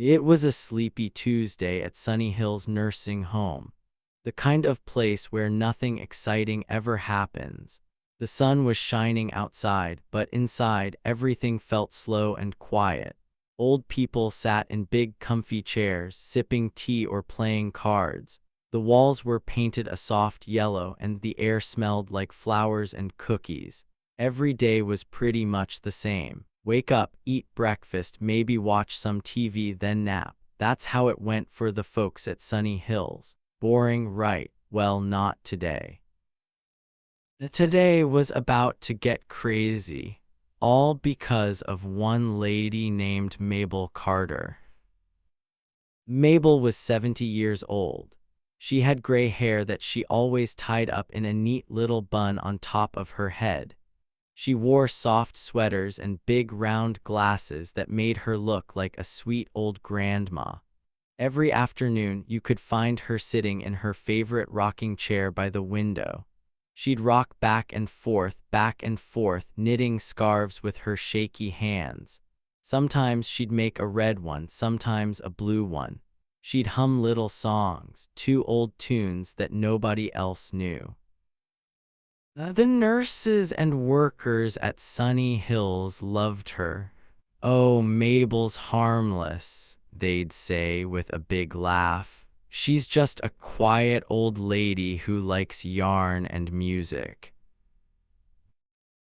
It was a sleepy Tuesday at Sunny Hills Nursing Home, the kind of place where nothing exciting ever happens. The sun was shining outside, but inside, everything felt slow and quiet. Old people sat in big comfy chairs, sipping tea or playing cards. The walls were painted a soft yellow and the air smelled like flowers and cookies. Every day was pretty much the same. Wake up, eat breakfast, maybe watch some TV, then nap. That's how it went for the folks at Sunny Hills. Boring, right? Well, not today. Today was about to get crazy, all because of one lady named Mabel Carter. Mabel was 70 years old. She had gray hair that she always tied up in a neat little bun on top of her head. She wore soft sweaters and big round glasses that made her look like a sweet old grandma. Every afternoon, you could find her sitting in her favorite rocking chair by the window. She'd rock back and forth, knitting scarves with her shaky hands. Sometimes she'd make a red one, sometimes a blue one. She'd hum little songs, two old tunes that nobody else knew. The nurses and workers at Sunny Hills loved her. "Oh, Mabel's harmless," they'd say with a big laugh. "She's just a quiet old lady who likes yarn and music."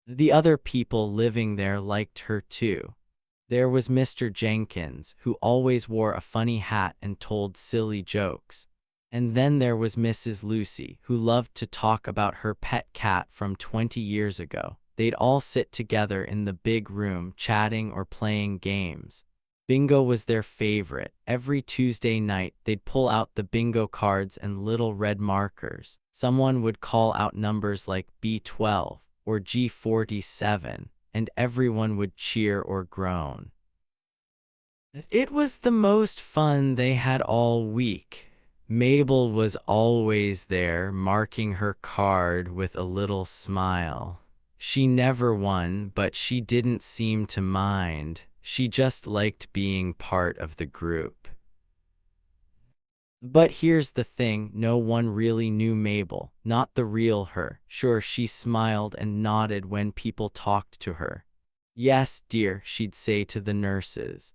The other people living there liked her too. There was Mr. Jenkins, who always wore a funny hat and told silly jokes. And then there was Mrs. Lucy, who loved to talk about her pet cat from 20 years ago. They'd all sit together in the big room, chatting or playing games. Bingo was their favorite. Every Tuesday night, they'd pull out the bingo cards and little red markers. Someone would call out numbers like B12 or G47, and everyone would cheer or groan. It was the most fun they had all week. Mabel was always there, marking her card with a little smile. She never won, but she didn't seem to mind. She just liked being part of the group. But here's the thing, no one really knew Mabel, not the real her. Sure, she smiled and nodded when people talked to her. "Yes, dear," she'd say to the nurses.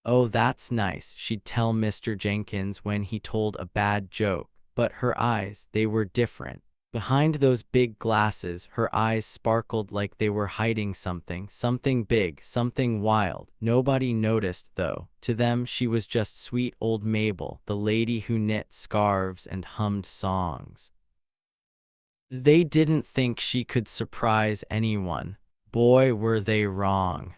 "Oh, that's nice," she'd tell Mr. Jenkins when he told a bad joke. But her eyes, they were different. Behind those big glasses, her eyes sparkled like they were hiding something, something big, something wild. Nobody noticed, though. To them, she was just sweet old Mabel, the lady who knit scarves and hummed songs. They didn't think she could surprise anyone. Boy, were they wrong.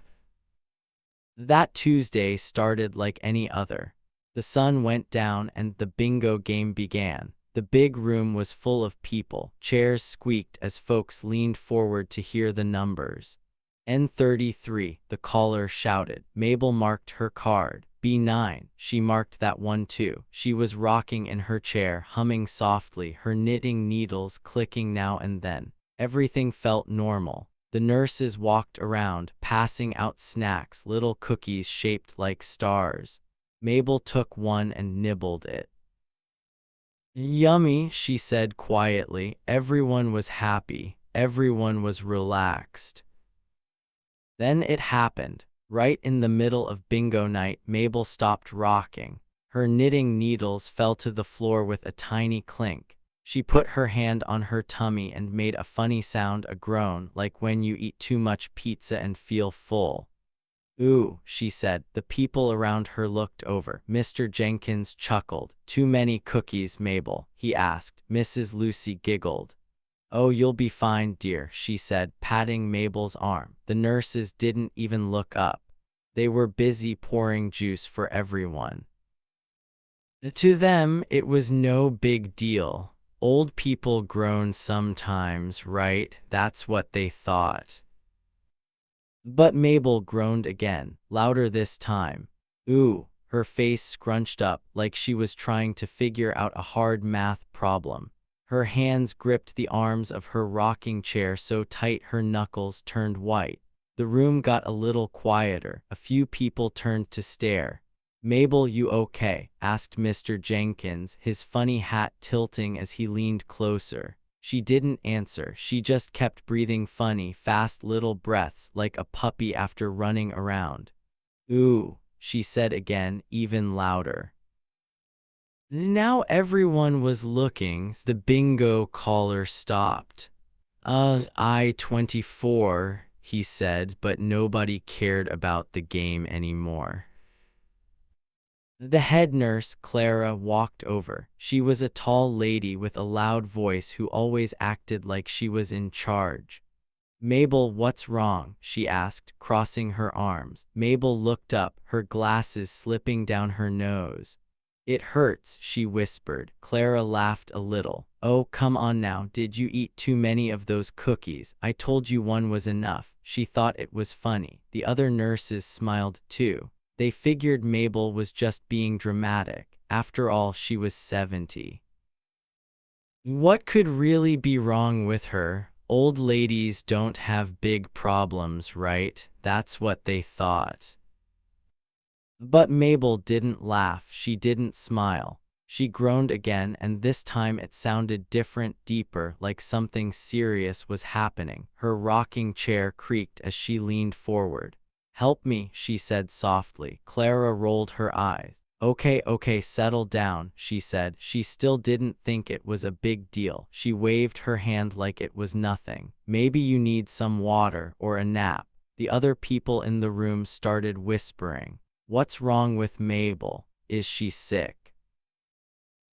That Tuesday started like any other. The sun went down and the bingo game began. The big room was full of people. Chairs squeaked as folks leaned forward to hear the numbers. N33, the caller shouted. Mabel marked her card. B9, she marked that one too. She was rocking in her chair, humming softly, her knitting needles clicking now and then. Everything felt normal. The nurses walked around, passing out snacks, little cookies shaped like stars. Mabel took one and nibbled it. "Yummy," she said quietly. Everyone was happy. Everyone was relaxed. Then it happened. Right in the middle of bingo night, Mabel stopped rocking. Her knitting needles fell to the floor with a tiny clink. She put her hand on her tummy and made a funny sound, a groan, like when you eat too much pizza and feel full. "Ooh," she said. The people around her looked over. Mr. Jenkins chuckled. "Too many cookies, Mabel?" he asked. Mrs. Lucy giggled. "Oh, you'll be fine, dear," she said, patting Mabel's arm. The nurses didn't even look up. They were busy pouring juice for everyone. To them, it was no big deal. Old people groan sometimes, right? That's what they thought. But Mabel groaned again, louder this time. "Ooh," her face scrunched up like she was trying to figure out a hard math problem. Her hands gripped the arms of her rocking chair so tight her knuckles turned white. The room got a little quieter. A few people turned to stare. Mabel, you okay? Asked Mr. Jenkins, his funny hat tilting as he leaned closer. She didn't answer, she just kept breathing funny, fast little breaths like a puppy after running around. Ooh, she said again, even louder. Now everyone was looking. The bingo caller stopped. I-24, he said, but nobody cared about the game anymore. The head nurse, Clara, walked over. She was a tall lady with a loud voice who always acted like she was in charge. Mabel, what's wrong? She asked, crossing her arms. Mabel looked up, her glasses slipping down her nose. It hurts, she whispered. Clara laughed a little. Oh, come on now, did you eat too many of those cookies? I told you one was enough. She thought it was funny. The other nurses smiled too. They figured Mabel was just being dramatic. After all, she was 70. What could really be wrong with her? Old ladies don't have big problems, right? That's what they thought. But Mabel didn't laugh, she didn't smile. She groaned again, and this time it sounded different, deeper, like something serious was happening. Her rocking chair creaked as she leaned forward. Help me, she said softly. Clara rolled her eyes. Okay, settle down, she said. She still didn't think it was a big deal. She waved her hand like it was nothing. Maybe you need some water or a nap. The other people in the room started whispering. What's wrong with Mabel? Is she sick?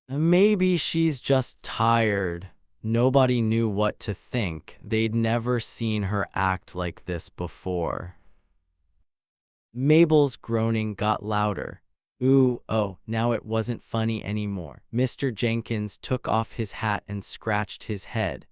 Maybe she's just tired. Nobody knew what to think. They'd never seen her act like this before. Mabel's groaning got louder. Ooh, oh, now it wasn't funny anymore. Mr. Jenkins took off his hat and scratched his head.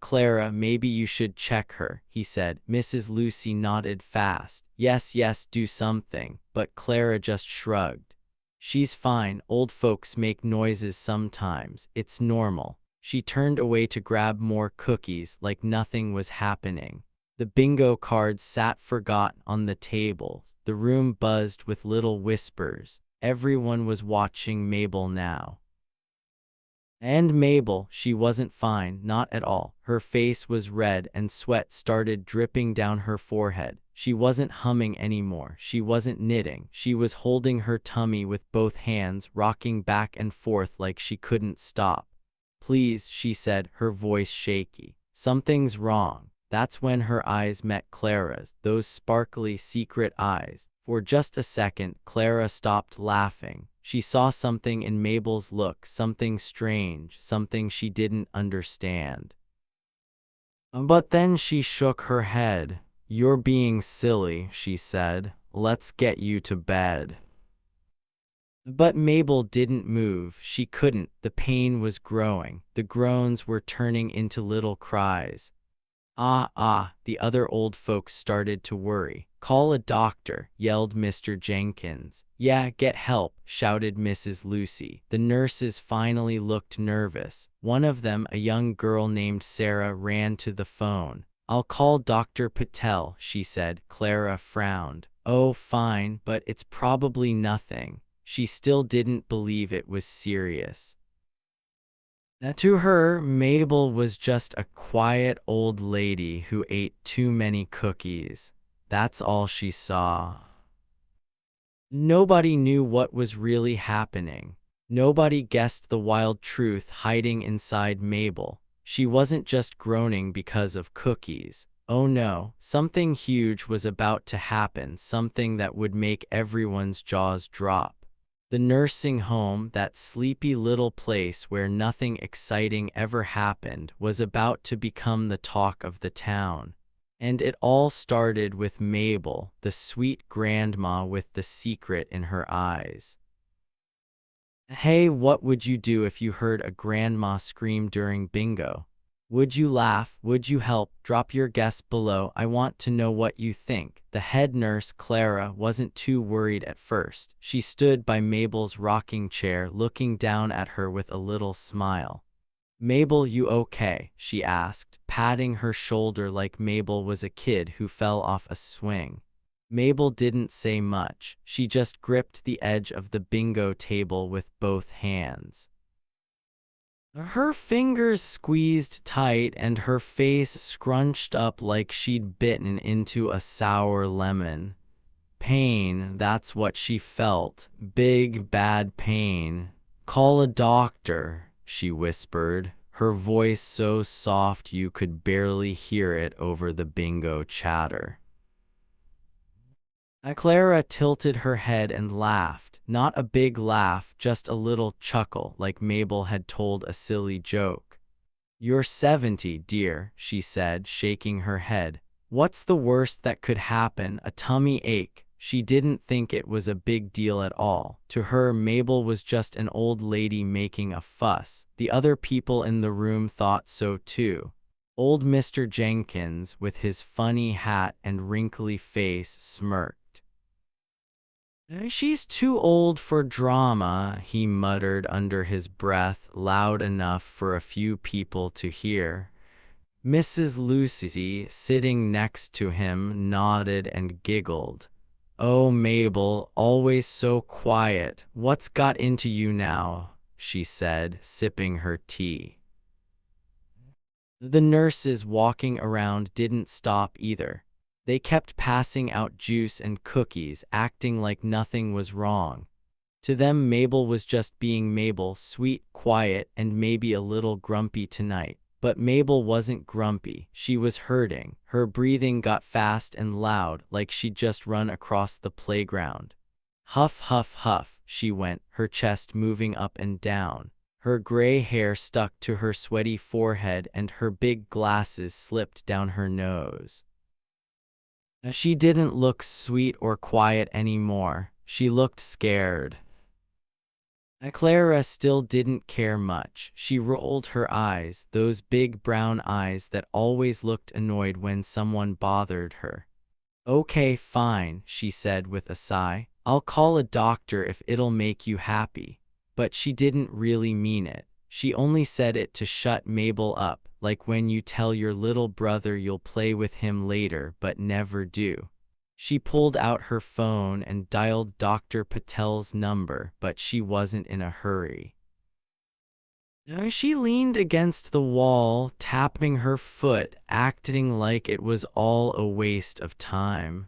Clara, maybe you should check her, he said. Mrs. Lucy nodded fast. Yes, do something. But Clara just shrugged. She's fine, old folks make noises sometimes. It's normal. She turned away to grab more cookies like nothing was happening. The bingo cards sat forgotten on the table. The room buzzed with little whispers. Everyone was watching Mabel now. And Mabel, she wasn't fine, not at all. Her face was red and sweat started dripping down her forehead. She wasn't humming anymore. She wasn't knitting. She was holding her tummy with both hands, rocking back and forth like she couldn't stop. Please, she said, her voice shaky. Something's wrong. That's when her eyes met Clara's, those sparkly, secret eyes. For just a second, Clara stopped laughing. She saw something in Mabel's look, something strange, something she didn't understand. But then she shook her head. You're being silly, she said. Let's get you to bed. But Mabel didn't move. She couldn't. The pain was growing. The groans were turning into little cries. The other old folks started to worry. Call a doctor, yelled Mr. Jenkins. Yeah, get help, shouted Mrs. Lucy. The nurses finally looked nervous. One of them, a young girl named Sarah, ran to the phone. I'll call Dr. Patel, she said. Clara frowned. Oh, fine, but it's probably nothing. She still didn't believe it was serious. To her, Mabel was just a quiet old lady who ate too many cookies. That's all she saw. Nobody knew what was really happening. Nobody guessed the wild truth hiding inside Mabel. She wasn't just groaning because of cookies. Oh no, something huge was about to happen, something that would make everyone's jaws drop. The nursing home, that sleepy little place where nothing exciting ever happened, was about to become the talk of the town. And it all started with Mabel, the sweet grandma with the secret in her eyes. Hey, what would you do if you heard a grandma scream during bingo? Would you laugh? Would you help? Drop your guess below. I want to know what you think. The head nurse, Clara, wasn't too worried at first. She stood by Mabel's rocking chair, looking down at her with a little smile. Mabel, you okay? She asked, patting her shoulder like Mabel was a kid who fell off a swing. Mabel didn't say much. She just gripped the edge of the bingo table with both hands. Her fingers squeezed tight and her face scrunched up like she'd bitten into a sour lemon. Pain, that's what she felt. Big, bad pain. "Call a doctor," she whispered, her voice so soft you could barely hear it over the bingo chatter. Clara tilted her head and laughed, not a big laugh, just a little chuckle like Mabel had told a silly joke. "You're 70, dear," she said, shaking her head. "What's the worst that could happen? A tummy ache." She didn't think it was a big deal at all. To her, Mabel was just an old lady making a fuss. The other people in the room thought so too. Old Mr. Jenkins, with his funny hat and wrinkly face, smirked. "She's too old for drama," he muttered under his breath, loud enough for a few people to hear. Mrs. Lucy, sitting next to him, nodded and giggled. "Oh, Mabel, always so quiet. What's got into you now?" she said, sipping her tea. The nurses walking around didn't stop either. They kept passing out juice and cookies, acting like nothing was wrong. To them, Mabel was just being Mabel, sweet, quiet, and maybe a little grumpy tonight. But Mabel wasn't grumpy. She was hurting. Her breathing got fast and loud, like she'd just run across the playground. Huff, huff, huff, she went, her chest moving up and down. Her gray hair stuck to her sweaty forehead and her big glasses slipped down her nose. She didn't look sweet or quiet anymore. She looked scared. Clara still didn't care much. She rolled her eyes, those big brown eyes that always looked annoyed when someone bothered her. "Okay, fine," she said with a sigh. "I'll call a doctor if it'll make you happy." But she didn't really mean it. She only said it to shut Mabel up, like when you tell your little brother you'll play with him later but never do. She pulled out her phone and dialed Dr. Patel's number, but she wasn't in a hurry. She leaned against the wall, tapping her foot, acting like it was all a waste of time.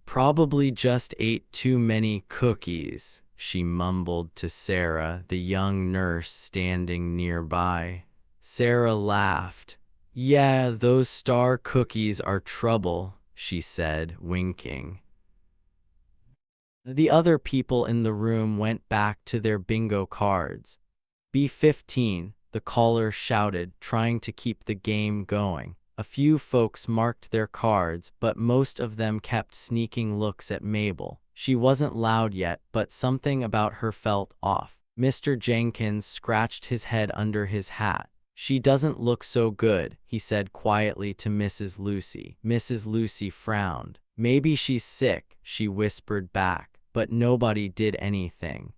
"Probably just ate too many cookies," she mumbled to Sarah, the young nurse standing nearby. Sarah laughed. "Yeah, those star cookies are trouble," she said, winking. The other people in the room went back to their bingo cards. "B15, the caller shouted, trying to keep the game going. A few folks marked their cards, but most of them kept sneaking looks at Mabel. She wasn't loud yet, but something about her felt off. Mr. Jenkins scratched his head under his hat. "She doesn't look so good," he said quietly to Mrs. Lucy. Mrs. Lucy frowned. "Maybe she's sick," she whispered back, but nobody did anything.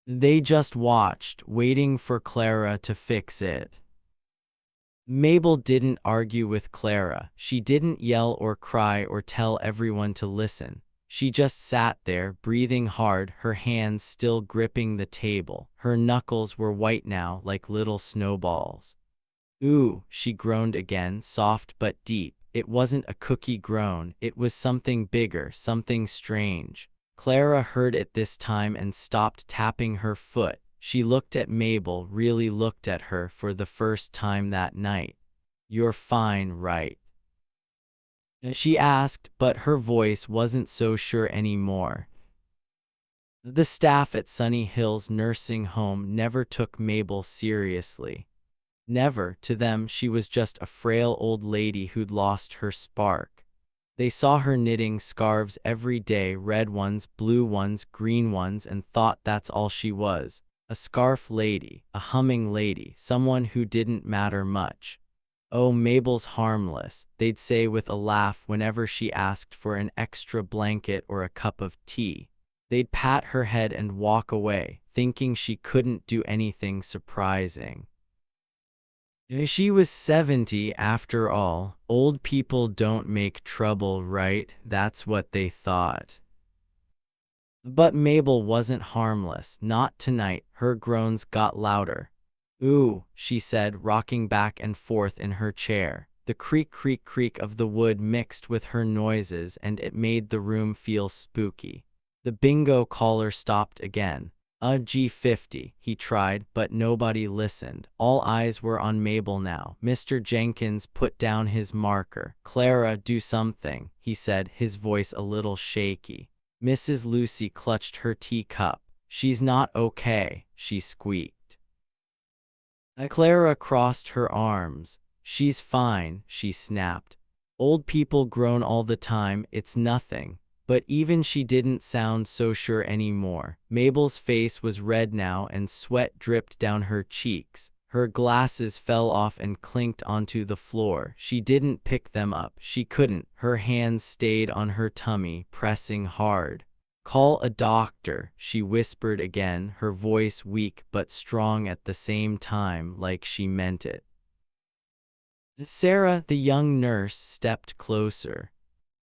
They just watched, waiting for Clara to fix it. Mabel didn't argue with Clara. She didn't yell or cry or tell everyone to listen. She just sat there, breathing hard, her hands still gripping the table. Her knuckles were white now, like little snowballs. "Ooh," she groaned again, soft but deep. It wasn't a cookie groan, it was something bigger, something strange. Clara heard it this time and stopped tapping her foot. She looked at Mabel, really looked at her for the first time that night. "You're fine, right?" she asked, but her voice wasn't so sure anymore. The staff at Sunny Hills Nursing Home never took Mabel seriously. Never. To them, she was just a frail old lady who'd lost her spark. They saw her knitting scarves every day, red ones, blue ones, green ones, and thought that's all she was. A scarf lady, a humming lady, someone who didn't matter much. "Oh, Mabel's harmless," they'd say with a laugh whenever she asked for an extra blanket or a cup of tea. They'd pat her head and walk away, thinking she couldn't do anything surprising. She was 70 after all. Old people don't make trouble, right? That's what they thought. But Mabel wasn't harmless. Not tonight. Her groans got louder. Ooh, she said, rocking back and forth in her chair. The creak, creak, creak of the wood mixed with her noises, and it made the room feel spooky. The bingo caller stopped again. G50, he tried, but nobody listened. All eyes were on Mabel now. Mr. Jenkins put down his marker. Clara, do something, he said, his voice a little shaky. Mrs. Lucy clutched her teacup. She's not okay, she squeaked. Clara crossed her arms. She's fine, she snapped. Old people groan all the time, it's nothing. But even she didn't sound so sure anymore. Mabel's face was red now and sweat dripped down her cheeks. Her glasses fell off and clinked onto the floor. She didn't pick them up. She couldn't. Her hands stayed on her tummy, pressing hard. Call a doctor, she whispered again, her voice weak but strong at the same time, like she meant it. Sarah, the young nurse, stepped closer.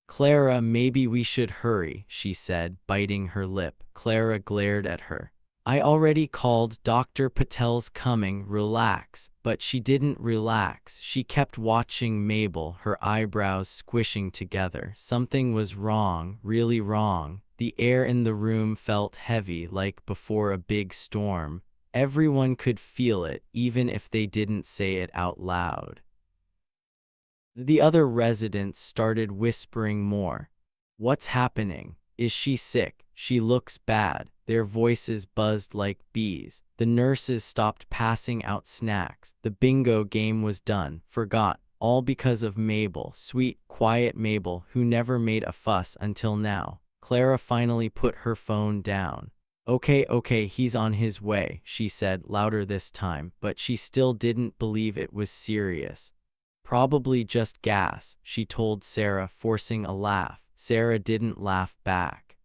Clara, maybe we should hurry, she said, biting her lip. Clara glared at her. I already called. Dr. Patel's coming. Relax. But she didn't relax. She kept watching Mabel, her eyebrows squishing together. Something was wrong, really wrong. The air in the room felt heavy, like before a big storm. Everyone could feel it, even if they didn't say it out loud. The other residents started whispering more. What's happening? Is she sick? She looks bad. Their voices buzzed like bees. The nurses stopped passing out snacks. The bingo game was done, forgot, all because of Mabel, sweet, quiet Mabel, who never made a fuss until now. Clara finally put her phone down. Okay, he's on his way, she said, louder this time, but she still didn't believe it was serious. Probably just gas, she told Sarah, forcing a laugh. Sarah didn't laugh back.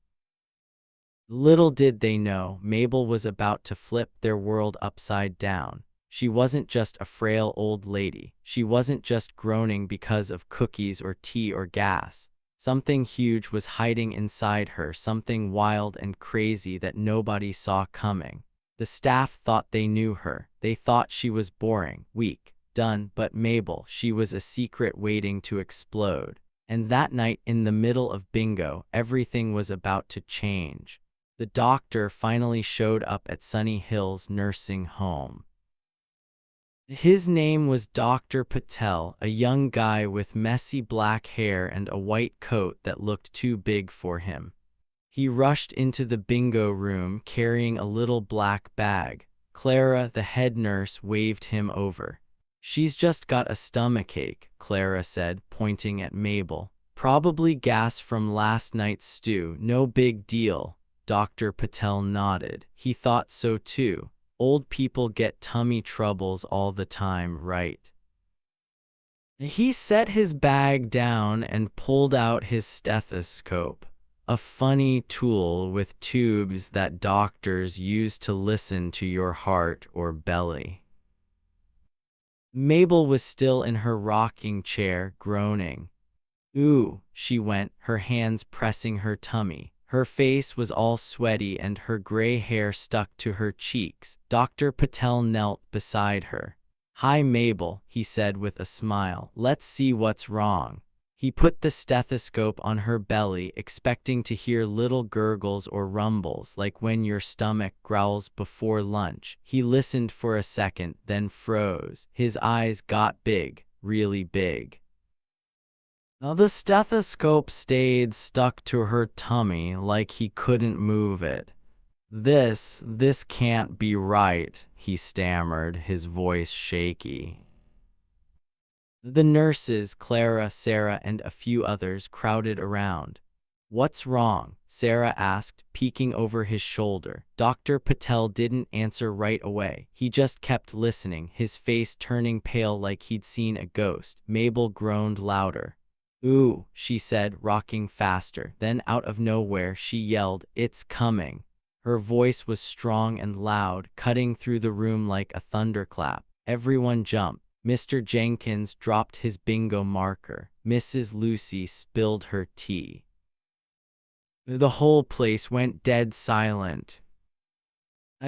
Little did they know, Mabel was about to flip their world upside down. She wasn't just a frail old lady. She wasn't just groaning because of cookies or tea or gas. Something huge was hiding inside her, something wild and crazy that nobody saw coming. The staff thought they knew her. They thought she was boring, weak, done, but Mabel, she was a secret waiting to explode. And that night, in the middle of bingo, everything was about to change. The doctor finally showed up at Sunny Hills nursing home. His name was Dr. Patel, a young guy with messy black hair and a white coat that looked too big for him. He rushed into the bingo room carrying a little black bag. Clara, the head nurse, waved him over. She's just got a stomachache, Clara said, pointing at Mabel. Probably gas from last night's stew. No big deal. Dr. Patel nodded. He thought so too. Old people get tummy troubles all the time, right? He set his bag down and pulled out his stethoscope, a funny tool with tubes that doctors use to listen to your heart or belly. Mabel was still in her rocking chair, groaning. Ooh, she went, her hands pressing her tummy. Her face was all sweaty and her gray hair stuck to her cheeks. Dr. Patel knelt beside her. Hi, Mabel, he said with a smile. Let's see what's wrong. He put the stethoscope on her belly, expecting to hear little gurgles or rumbles like when your stomach growls before lunch. He listened for a second, then froze. His eyes got big, really big. Now the stethoscope stayed stuck to her tummy like he couldn't move it. This can't be right, he stammered, his voice shaky. The nurses, Clara, Sarah, and a few others crowded around. What's wrong? Sarah asked, peeking over his shoulder. Dr. Patel didn't answer right away. He just kept listening, his face turning pale like he'd seen a ghost. Mabel groaned louder. Ooh, she said, rocking faster. Then out of nowhere she yelled, It's coming. Her voice was strong and loud, cutting through the room like a thunderclap. Everyone jumped. Mr. Jenkins dropped his bingo marker. Mrs. Lucy spilled her tea. The whole place went dead silent.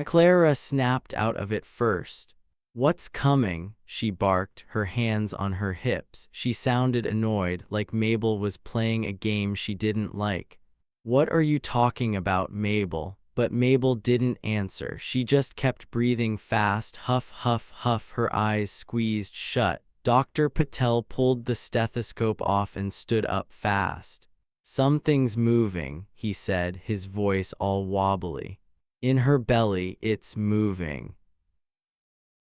Clara snapped out of it first. "What's coming?" she barked, her hands on her hips. She sounded annoyed, like Mabel was playing a game she didn't like. "What are you talking about, Mabel?" But Mabel didn't answer. She just kept breathing fast, huff, huff, huff, her eyes squeezed shut. Dr. Patel pulled the stethoscope off and stood up fast. "Something's moving," he said, his voice all wobbly. "In her belly, it's moving."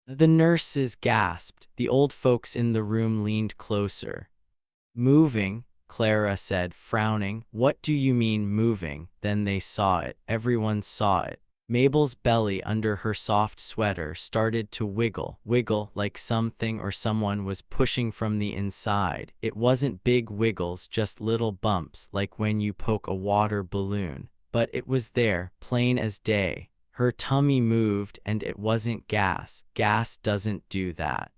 The nurses gasped. The old folks in the room leaned closer. "Moving?" Clara said, frowning. "What do you mean, moving?" Then they saw it. Everyone saw it. Mabel's belly under her soft sweater started to wiggle, like something or someone was pushing from the inside. It wasn't big wiggles, just little bumps, like when you poke a water balloon. But it was there, plain as day. Her tummy moved, and it wasn't gas. Gas doesn't do that.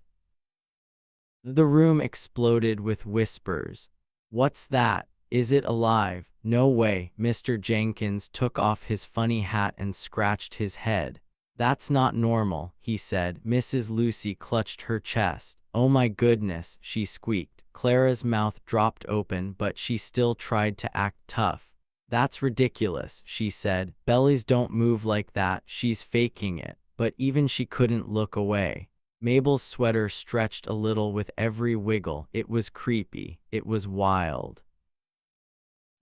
The room exploded with whispers. "What's that? Is it alive?" "No way." Mr. Jenkins took off his funny hat and scratched his head. "That's not normal," he said. Mrs. Lucy clutched her chest. "Oh my goodness," she squeaked. Clara's mouth dropped open, but she still tried to act tough. "That's ridiculous," she said. "Bellies don't move like that." She's faking it. But even she couldn't look away. Mabel's sweater stretched a little with every wiggle. It was creepy. It was wild.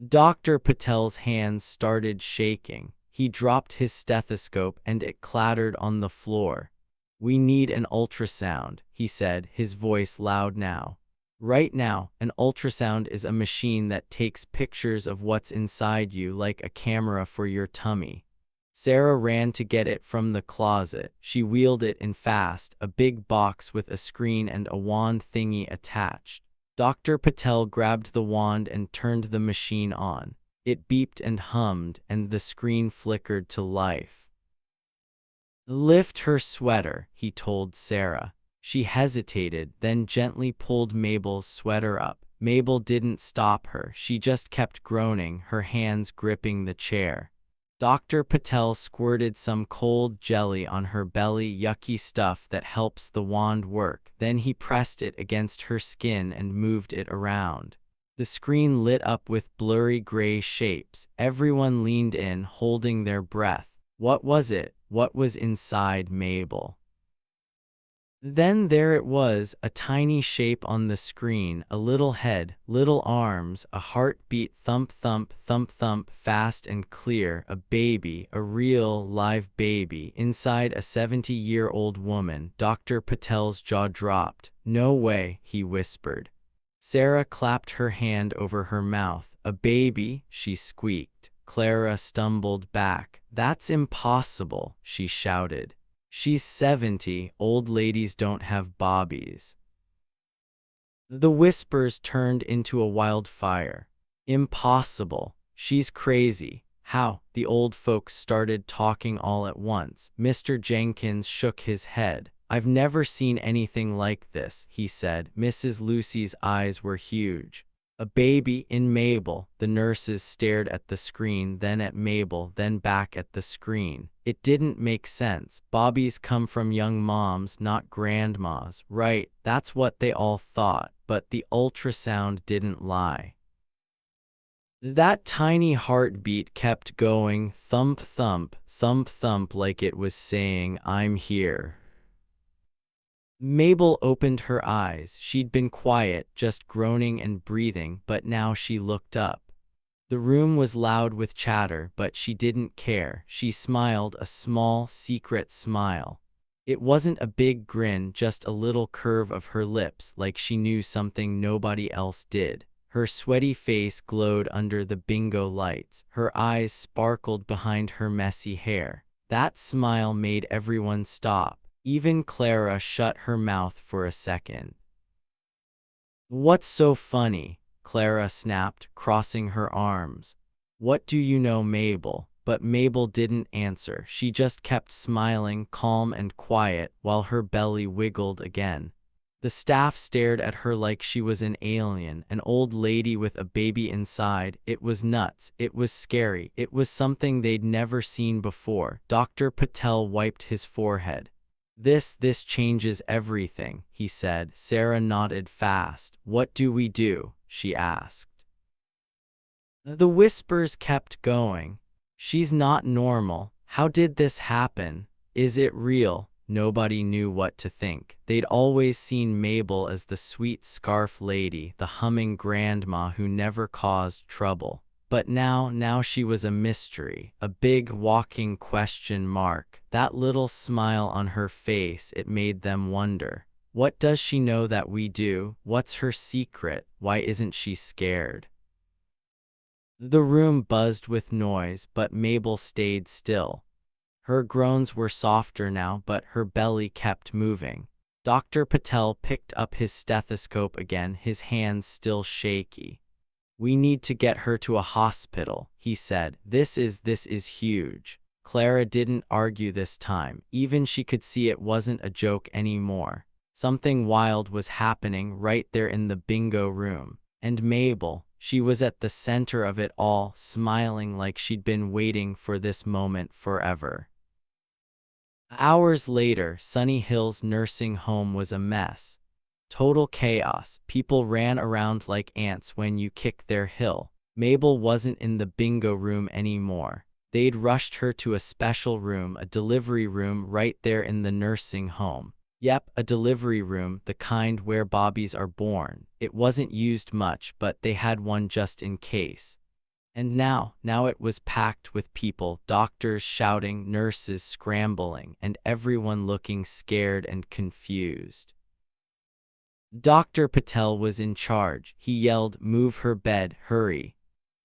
Dr. Patel's hands started shaking. He dropped his stethoscope and it clattered on the floor. "We need an ultrasound," he said, his voice loud now. "Right now." An ultrasound is a machine that takes pictures of what's inside you, like a camera for your tummy. Sarah ran to get it from the closet. She wheeled it in fast, a big box with a screen and a wand thingy attached. Dr. Patel grabbed the wand and turned the machine on. It beeped and hummed, and the screen flickered to life. "Lift her sweater," he told Sarah. She hesitated, then gently pulled Mabel's sweater up. Mabel didn't stop her. She just kept groaning, her hands gripping the chair. Dr. Patel squirted some cold jelly on her belly, yucky stuff that helps the wand work. Then he pressed it against her skin and moved it around. The screen lit up with blurry gray shapes. Everyone leaned in, holding their breath. What was it? What was inside Mabel? Then there it was, a tiny shape on the screen, a little head, little arms, a heartbeat, thump thump, thump thump, fast and clear, a baby, a real, live baby, inside a 70-year-old woman. Dr. Patel's jaw dropped. "No way," he whispered. Sarah clapped her hand over her mouth. "A baby?" she squeaked. Clara stumbled back. "That's impossible," she shouted. "She's 70, old ladies don't have bobbies." The whispers turned into a wildfire. "Impossible. She's crazy." "How?" The old folks started talking all at once. Mr. Jenkins shook his head. "I've never seen anything like this," he said. Mrs. Lucy's eyes were huge. "A baby in Mabel." The nurses stared at the screen, then at Mabel, then back at the screen. It didn't make sense. Bobbies come from young moms, not grandmas. Right, that's what they all thought, but the ultrasound didn't lie. That tiny heartbeat kept going, thump thump, thump thump, like it was saying, "I'm here." Mabel opened her eyes. She'd been quiet, just groaning and breathing, but now she looked up. The room was loud with chatter, but she didn't care. She smiled, a small, secret smile. It wasn't a big grin, just a little curve of her lips, like she knew something nobody else did. Her sweaty face glowed under the bingo lights. Her eyes sparkled behind her messy hair. That smile made everyone stop. Even Clara shut her mouth for a second. "What's so funny?" Clara snapped, crossing her arms. "What do you know, Mabel?" But Mabel didn't answer. She just kept smiling, calm and quiet, while her belly wiggled again. The staff stared at her like she was an alien, an old lady with a baby inside. It was nuts. It was scary. It was something they'd never seen before. Dr. Patel wiped his forehead. This changes everything, he said. Sarah nodded fast. What do we do? She asked. The whispers kept going. She's not normal. How did this happen? Is it real? Nobody knew what to think. They'd always seen Mabel as the sweet scarf lady, the humming grandma who never caused trouble. But now she was a mystery, a big walking question mark. That little smile on her face, it made them wonder. What does she know that we do? What's her secret? Why isn't she scared? The room buzzed with noise, but Mabel stayed still. Her groans were softer now, but her belly kept moving. Dr. Patel picked up his stethoscope again, his hands still shaky. We need to get her to a hospital, he said. This is huge. Clara didn't argue this time. Even she could see it wasn't a joke anymore. Something wild was happening right there in the bingo room. And Mabel, she was at the center of it all, smiling like she'd been waiting for this moment forever. Hours later, Sunny Hills nursing home was a mess. Total chaos. People ran around like ants when you kicked their hill. Mabel wasn't in the bingo room anymore. They'd rushed her to a special room, a delivery room right there in the nursing home. Yep, a delivery room, the kind where babies are born. It wasn't used much, but they had one just in case. And now it was packed with people, doctors shouting, nurses scrambling, and everyone looking scared and confused. Dr. Patel was in charge. He yelled, "Move her bed, hurry."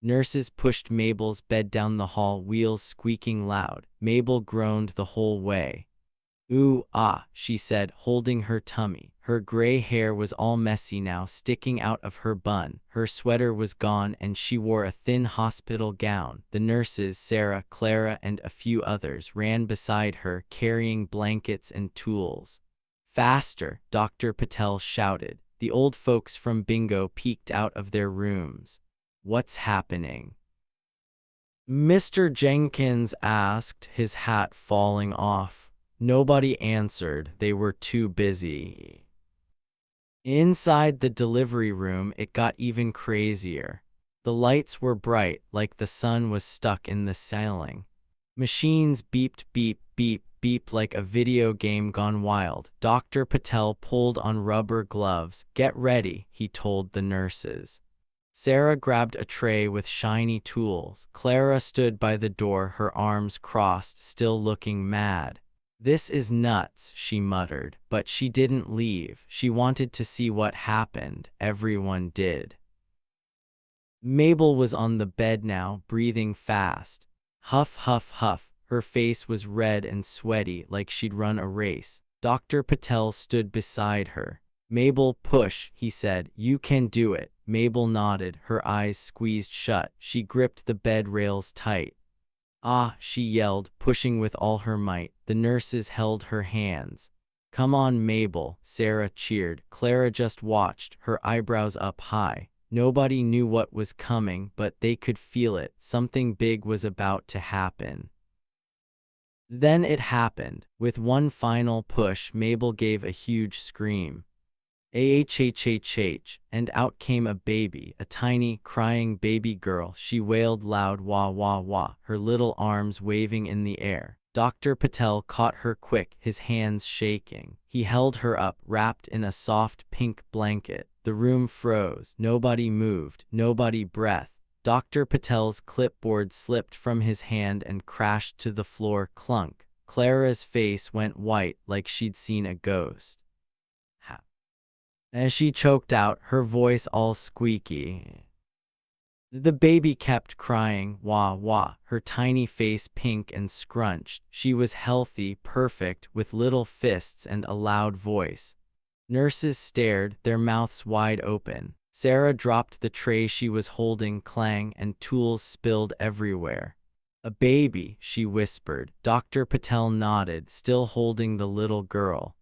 Nurses pushed Mabel's bed down the hall, wheels squeaking loud. Mabel groaned the whole way. "Ooh, ah," she said, holding her tummy. Her gray hair was all messy now, sticking out of her bun. Her sweater was gone, and she wore a thin hospital gown. The nurses, Sarah, Clara, and a few others, ran beside her, carrying blankets and tools. "Faster," Dr. Patel shouted. The old folks from bingo peeked out of their rooms. "What's happening?" Mr. Jenkins asked, his hat falling off. Nobody answered. They were too busy. Inside the delivery room, it got even crazier. The lights were bright, like the sun was stuck in the ceiling. Machines beeped, beep, beep, beep like a video game gone wild. Dr. Patel pulled on rubber gloves. "Get ready," he told the nurses. Sarah grabbed a tray with shiny tools. Clara stood by the door, her arms crossed, still looking mad. "This is nuts," she muttered, but she didn't leave. She wanted to see what happened. Everyone did. Mabel was on the bed now, breathing fast. Huff, huff, huff. Her face was red and sweaty, like she'd run a race. Dr. Patel stood beside her. "Mabel, push," he said. "You can do it." Mabel nodded, her eyes squeezed shut. She gripped the bed rails tight. "Ah," she yelled, pushing with all her might. The nurses held her hands. "Come on, Mabel," Sarah cheered. Clara just watched, her eyebrows up high. Nobody knew what was coming, but they could feel it. Something big was about to happen. Then it happened. With one final push, Mabel gave a huge scream. "Ah-h-h-h-h," and out came a baby, a tiny, crying baby girl. She wailed loud, "Wah, wah, wah," her little arms waving in the air. Dr. Patel caught her quick, his hands shaking. He held her up, wrapped in a soft pink blanket. The room froze. Nobody moved, nobody breathed. Dr. Patel's clipboard slipped from his hand and crashed to the floor, clunk. Clara's face went white, like she'd seen a ghost. As she choked out, her voice all squeaky. The baby kept crying, "Wah, wah," her tiny face pink and scrunched. She was healthy, perfect, with little fists and a loud voice. Nurses stared, their mouths wide open. Sarah dropped the tray she was holding, clang, and tools spilled everywhere. "A baby," she whispered. Dr. Patel nodded, still holding the little girl.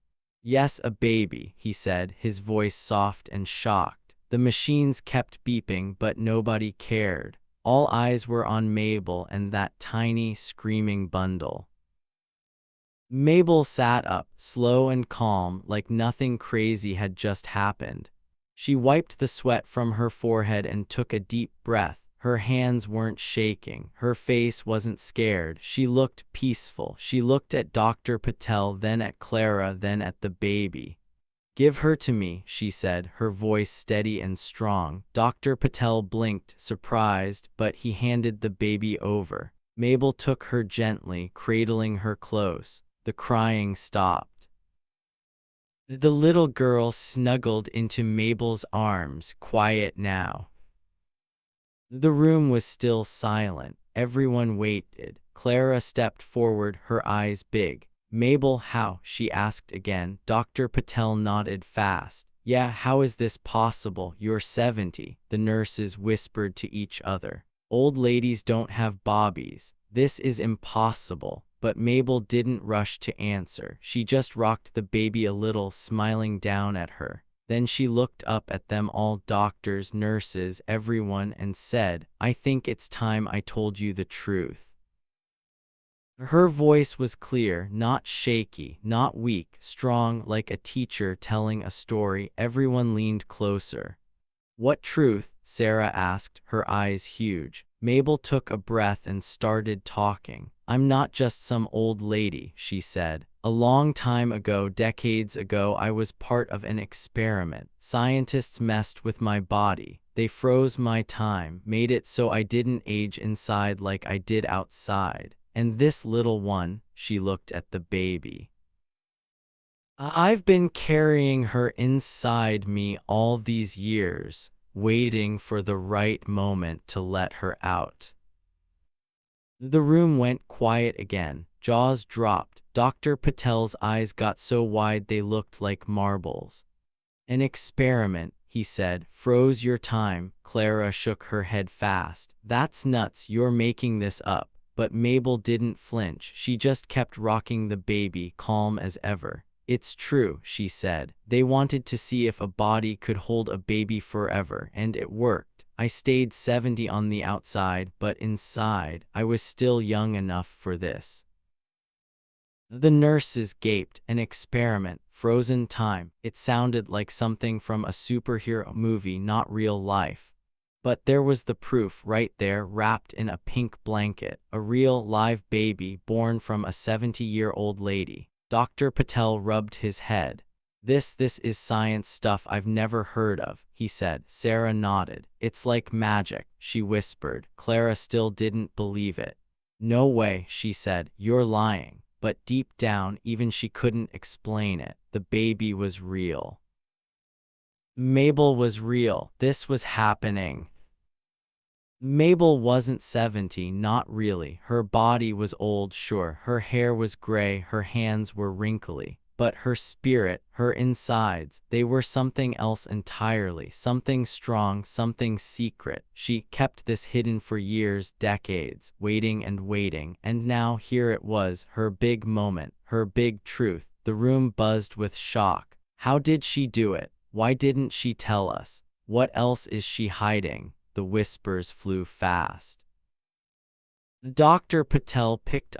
Yes, a baby, he said, his voice soft and shocked. The machines kept beeping, but nobody cared. All eyes were on Mabel and that tiny, screaming bundle. Mabel sat up, slow and calm, like nothing crazy had just happened. She wiped the sweat from her forehead and took a deep breath. Her hands weren't shaking. Her face wasn't scared. She looked peaceful. She looked at Dr. Patel, then at Clara, then at the baby. "Give her to me," she said, her voice steady and strong. Dr. Patel blinked, surprised, but he handed the baby over. Mabel took her gently, cradling her close. The crying stopped. The little girl snuggled into Mabel's arms, quiet now. The room was still silent. Everyone waited. Clara stepped forward, her eyes big. "Mabel, how?" she asked again. Dr. Patel nodded fast. "Yeah, how is this possible? You're 70, the nurses whispered to each other. "Old ladies don't have bobbies. This is impossible." But Mabel didn't rush to answer. She just rocked the baby a little, smiling down at her. Then she looked up at them all, doctors, nurses, everyone, and said, "I think it's time I told you the truth." Her voice was clear, not shaky, not weak, strong, like a teacher telling a story. Everyone leaned closer. "What truth?" Sarah asked, her eyes huge. Mabel took a breath and started talking. "I'm not just some old lady," she said. "A long time ago, decades ago, I was part of an experiment. Scientists messed with my body. They froze my time, made it so I didn't age inside like I did outside. And this little one," she looked at the baby, "I've been carrying her inside me all these years, waiting for the right moment to let her out." The room went quiet again. Jaws dropped. Dr. Patel's eyes got so wide they looked like marbles. "An experiment," he said, "froze your time." Clara shook her head fast. "That's nuts, you're making this up." But Mabel didn't flinch. She just kept rocking the baby, calm as ever. "It's true," she said. "They wanted to see if a body could hold a baby forever, and it worked. I stayed 70 on the outside, but inside, I was still young enough for this." The nurses gaped. An experiment, frozen time. It sounded like something from a superhero movie, not real life. But there was the proof right there, wrapped in a pink blanket. A real, live baby born from a 70-year-old lady. Dr. Patel rubbed his head. This is science stuff I've never heard of," he said. Sarah nodded. "It's like magic," she whispered. Clara still didn't believe it. "No way," she said. "You're lying." But deep down, even she couldn't explain it. The baby was real. Mabel was real. This was happening. Mabel wasn't 70, not really. Her body was old, sure. Her hair was gray, her hands were wrinkly. But her spirit, her insides, they were something else entirely. Something strong, something secret. She kept this hidden for years, decades, waiting and waiting. And now here it was, her big moment, her big truth. The room buzzed with shock. How did she do it? Why didn't she tell us? What else is she hiding? The whispers flew fast. Dr. Patel picked up